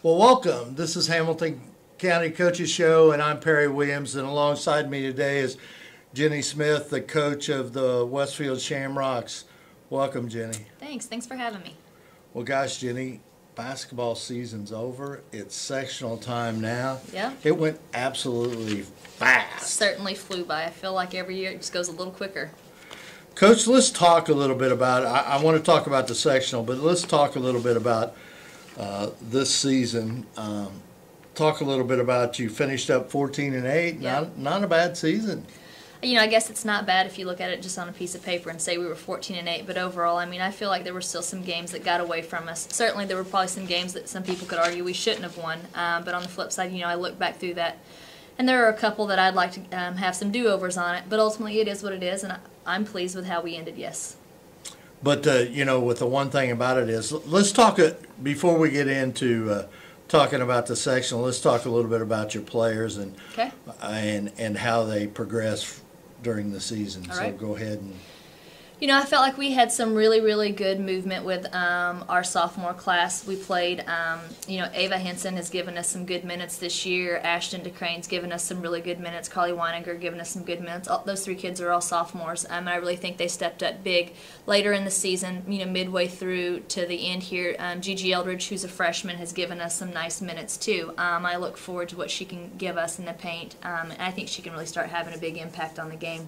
Well, welcome. This is Hamilton County Coaches Show, and I'm Perry Williams, and alongside me today is Ginny Smith, the coach of the Westfield Shamrocks. Welcome, Ginny. Thanks for having me. Well, gosh, Ginny, basketball season's over. It's sectional time now. Yeah. It went absolutely fast. Certainly flew by. I feel like every year it just goes a little quicker. Coach, let's talk a little bit about it. I want to talk about the sectional, but let's talk a little bit about this season. Talk a little bit about you finished up 14-8. Yep. Not a bad season. You know, I guess it's not bad if you look at it just on a piece of paper and say we were 14-8, but overall, I mean, I feel like there were still some games that got away from us. Certainly, there were probably some games that some people could argue we shouldn't have won, but on the flip side, you know, I look back through that, and there are a couple that I'd like to have some do-overs on it, but ultimately, it is what it is, and I'm pleased with how we ended, yes. But, you know, with the one thing about it is, let's talk, before we get into talking about the sectional, let's talk a little bit about your players and Okay. and how they progress during the season. All so right. go ahead and... You know, I felt like we had some really good movement with our sophomore class. We played, you know, Ava Henson has given us some good minutes this year. Ashton DeCrane's given us some really good minutes. Carly Weininger given us some good minutes. Those three kids are all sophomores. And I really think they stepped up big later in the season, you know, midway through to the end here. Gigi Eldridge, who's a freshman, has given us some nice minutes too. I look forward to what she can give us in the paint. And I think she can really start having a big impact on the game.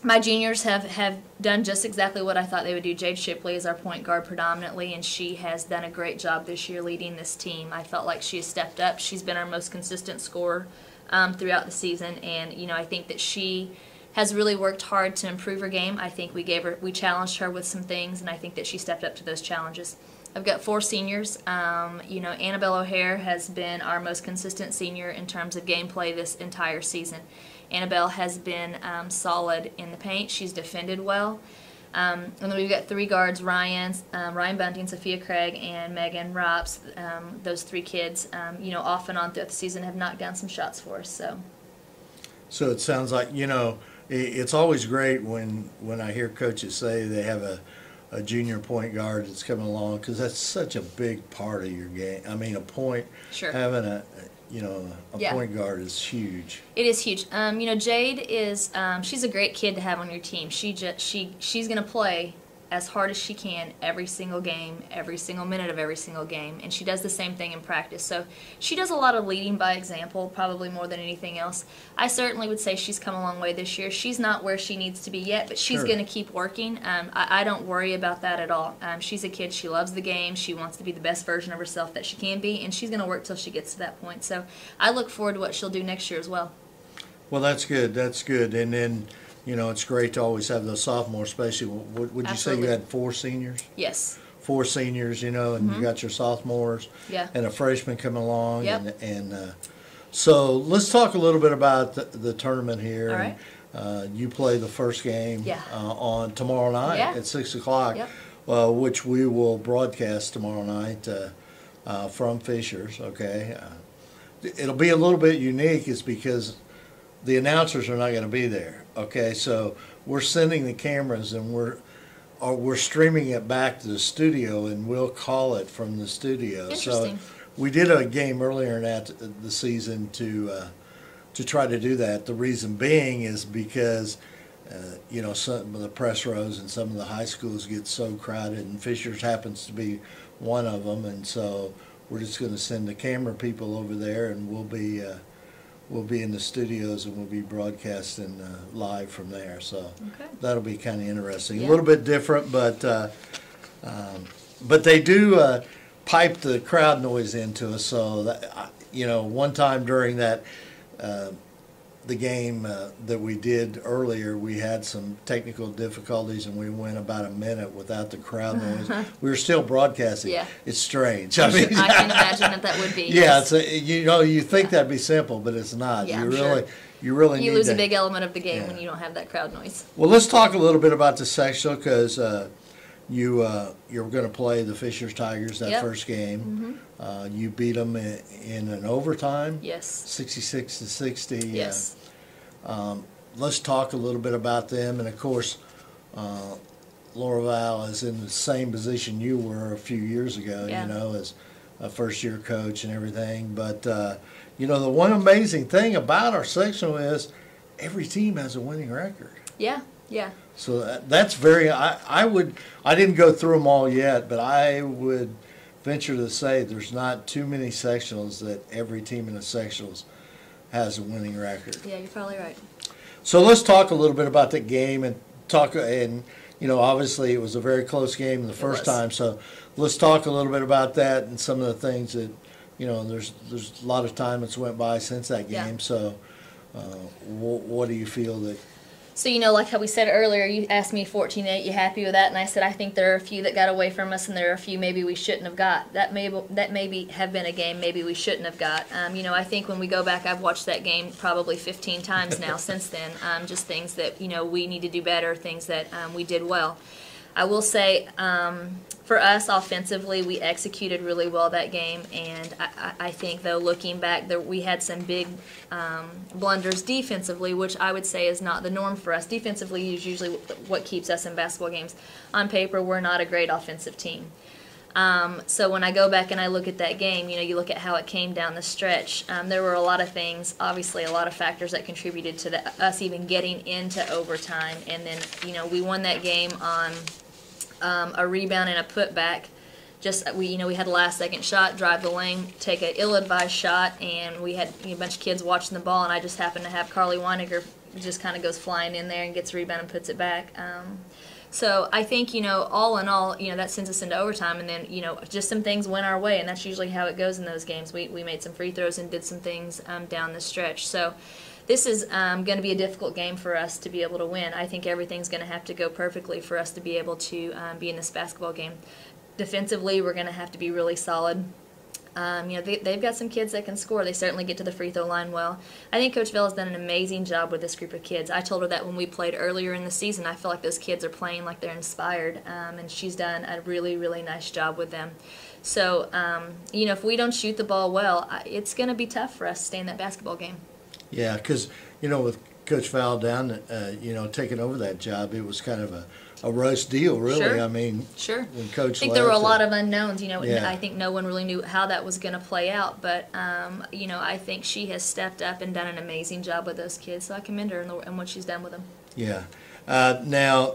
My juniors have done just exactly what I thought they would do. Jade Shipley is our point guard predominantly, and she has done a great job this year leading this team. I felt like she has stepped up. She's been our most consistent scorer throughout the season, and you know, I think that she has really worked hard to improve her game. I think we challenged her with some things, and I think that she stepped up to those challenges. I've got 4 seniors. You know, Annabelle O'Hare has been our most consistent senior in terms of gameplay this entire season. Annabelle has been solid in the paint. She's defended well. And then we've got 3 guards, Ryan Bunting, Sophia Craig, and Megan Rops. Those 3 kids, you know, off and on throughout the season have knocked down some shots for us. So it sounds like, you know, it's always great when I hear coaches say they have a junior point guard that's coming along, because that's such a big part of your game. I mean, Sure. having a Yeah. point guard is huge. It is huge. You know, Jade is she's a great kid to have on your team. She's going to play as hard as she can every single game, every single minute of every single game, and she does the same thing in practice. So she does a lot of leading by example, probably more than anything else. I certainly would say she's come a long way this year. She's not where she needs to be yet, but she's Sure. going to keep working. I don't worry about that at all. She's a kid. She loves the game. She wants to be the best version of herself that she can be, and she's going to work till she gets to that point. So I look forward to what she'll do next year as well. Well, that's good. That's good. And then, you know, it's great to always have those sophomores, especially. Would you say you had 4 seniors? Yes. 4 seniors, you know, and you got your sophomores. Yeah. And a freshman coming along. Yep. So let's talk a little bit about the tournament here. All right. And, you play the first game on tomorrow night Yeah. at 6 o'clock, Yep. which we will broadcast tomorrow night from Fishers, okay? It'll be a little bit unique is because the announcers are not going to be there, okay? So we're sending the cameras and we're streaming it back to the studio, and we'll call it from the studio. Interesting. So we did a game earlier in the season to try to do that. The reason being is because you know, some of the press rows and some of the high schools get so crowded, and Fishers happens to be one of them, and so we're just going to send the camera people over there, and we'll be in the studios, and we'll be broadcasting live from there. So Okay. that'll be kind of interesting. Yeah. A little bit different, but they do pipe the crowd noise into us. So that, you know, one time during that the game that we did earlier, we had some technical difficulties, and we went about a minute without the crowd noise. We were still broadcasting. Yeah. It's strange. I can imagine that would be. Yeah, Yes. you know, you think that'd be simple, but it's not. Yeah, you I'm really, sure. you really You need lose to, a big element of the game Yeah. when you don't have that crowd noise. Well, let's talk a little bit about the sectional, because you're going to play the Fishers Tigers that Yep. first game. You beat them in an overtime. Yes. 66-60. Yes. Let's talk a little bit about them, and of course, Laura Val is in the same position you were a few years ago. Yeah. You know, as a first-year coach and everything. But you know, the one amazing thing about our sectional is every team has a winning record. Yeah, yeah. So that's very. I didn't go through them all yet, but I would venture to say there's not too many sectionals that every team in the sectionals has a winning record. Yeah, you're probably right. So let's talk a little bit about that game and you know, obviously it was a very close game the first time. So let's talk a little bit about that and some of the things that, you know, there's a lot of time that's went by since that game. Yeah. So what do you feel that? So, you know, like how we said earlier, you asked me 14-8, you happy with that? And I said, I think there are a few that got away from us, and there are a few maybe we shouldn't have got. That maybe have been a game maybe we shouldn't have got. You know, I think when we go back, I've watched that game probably 15 times now since then. Just things that, you know, we need to do better, things that we did well. I will say, for us offensively, we executed really well that game, and I think, though, looking back, we had some big blunders defensively, which I would say is not the norm for us. Defensively is usually what keeps us in basketball games. On paper, we're not a great offensive team. So when I go back and I look at that game, you know, you look at how it came down the stretch, there were a lot of things, obviously a lot of factors that contributed to us even getting into overtime, and then, you know, we won that game on a rebound and a putback. We had a last-second shot, drive the lane, take an ill-advised shot, and we had a bunch of kids watching the ball, and I just happened to have Carly Weininger just kind of goes flying in there and gets a rebound and puts it back. So I think, you know, all in all, you know, that sends us into overtime, and then, you know, just some things went our way, and that's usually how it goes in those games. We made some free throws and did some things down the stretch. So this is going to be a difficult game for us to be able to win. I think everything's going to have to go perfectly for us to be able to be in this basketball game. Defensively, we're going to have to be really solid. You know, they've got some kids that can score. They certainly get to the free throw line well. I think Coach Bell has done an amazing job with this group of kids. I told her that when we played earlier in the season. I feel like those kids are playing like they're inspired, and she's done a really, really nice job with them. So, you know, if we don't shoot the ball well, it's going to be tough for us to stay in that basketball game. Yeah, because, you know, with Coach Val down, you know, taking over that job, it was kind of a roast deal, really. Sure. I mean, sure. When Coach I think left, there were a lot of unknowns, you know, yeah. and I think no one really knew how that was going to play out. But, you know, I think she has stepped up and done an amazing job with those kids. So I commend her in what she's done with them. Yeah. Now,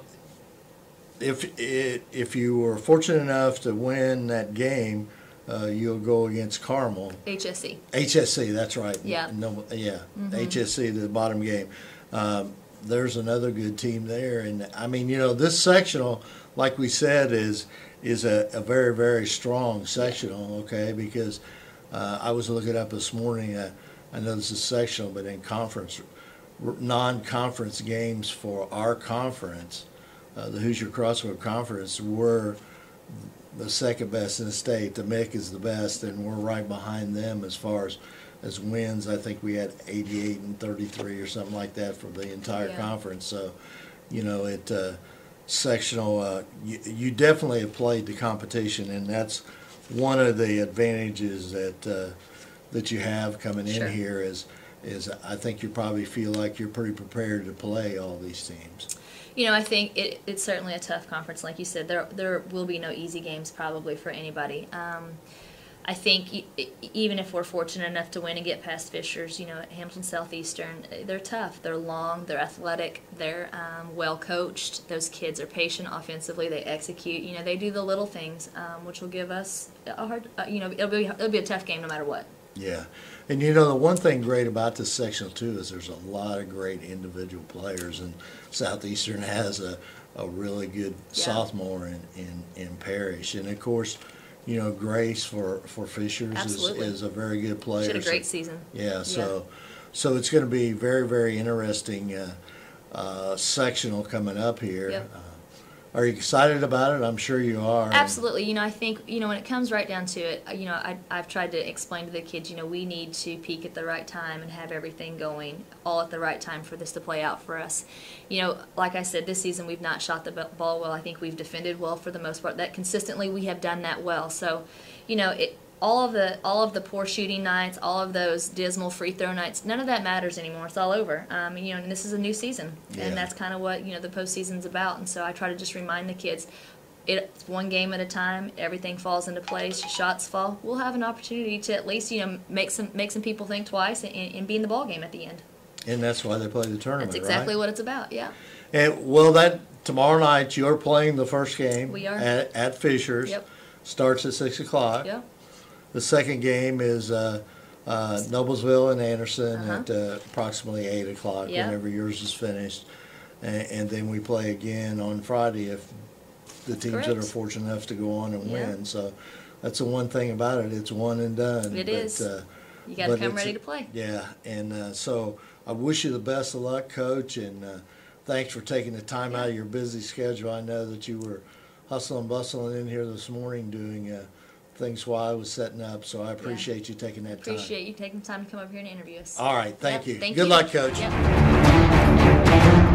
if you were fortunate enough to win that game, you'll go against Carmel. HSC. HSC, that's right. Yeah. No, yeah. Mm-hmm. HSC, the bottom game. There's another good team there, and I mean, you know, this sectional, like we said, is a very, very strong sectional. Okay, because I was looking up this morning. I know this is sectional, but in conference, non-conference games for our conference, the Hoosier Crossroad Conference, were the second best in the state. The MIC is the best, and we're right behind them as far as wins. I think we had 88 and 33 or something like that for the entire conference. So, you know, sectional, you definitely have played the competition, and that's one of the advantages that you have coming in here is I think you probably feel like you're pretty prepared to play all these teams. You know, I think it's certainly a tough conference. Like you said, there will be no easy games probably for anybody. I think even if we're fortunate enough to win and get past Fishers, you know, Hamilton Southeastern, they're tough. They're long. They're athletic. They're well coached. Those kids are patient offensively. They execute. You know, they do the little things, which will give us a hard. You know, it'll be a tough game no matter what. Yeah, and you know the one thing great about this sectional too is there's a lot of great individual players, and Southeastern has a really good sophomore in Parrish, and of course, you know, Grace for Fishers is a very good player. She had a great season. Yeah, so it's going to be very, very interesting sectional coming up here. Yep. Are you excited about it? I'm sure you are. Absolutely. You know, I think, you know, when it comes right down to it, you know, I've tried to explain to the kids, you know, we need to peak at the right time and have everything going all at the right time for this to play out for us. You know, like I said, this season we've not shot the ball well. I think we've defended well for the most part. That consistently we have done that well. So, you know, all of the poor shooting nights, all of those dismal free throw nights, none of that matters anymore. It's all over. You know, and this is a new season, and that's kind of what, you know, the postseason's about. And so I try to just remind the kids, it's one game at a time. Everything falls into place. Shots fall. We'll have an opportunity to at least make some people think twice and be in the ball game at the end. And that's why they play the tournament. That's exactly right? what it's about. Yeah. And well, that tomorrow night you're playing the first game. We are at Fisher's. Yep. Starts at 6 o'clock. Yep. The second game is Noblesville and Anderson at approximately 8 o'clock. Yep. Whenever yours is finished, and then we play again on Friday if the teams that are fortunate enough to go on and win. So that's the one thing about it. It's one and done. It is. You got to come ready to play. Yeah, and so I wish you the best of luck, Coach, and thanks for taking the time out of your busy schedule. I know that you were hustling and bustling in here this morning doing things while I was setting up, so I appreciate you taking that time. Appreciate you taking the time to come over here and interview us. All right, thank you. Thank Good you. luck, Coach. Yep.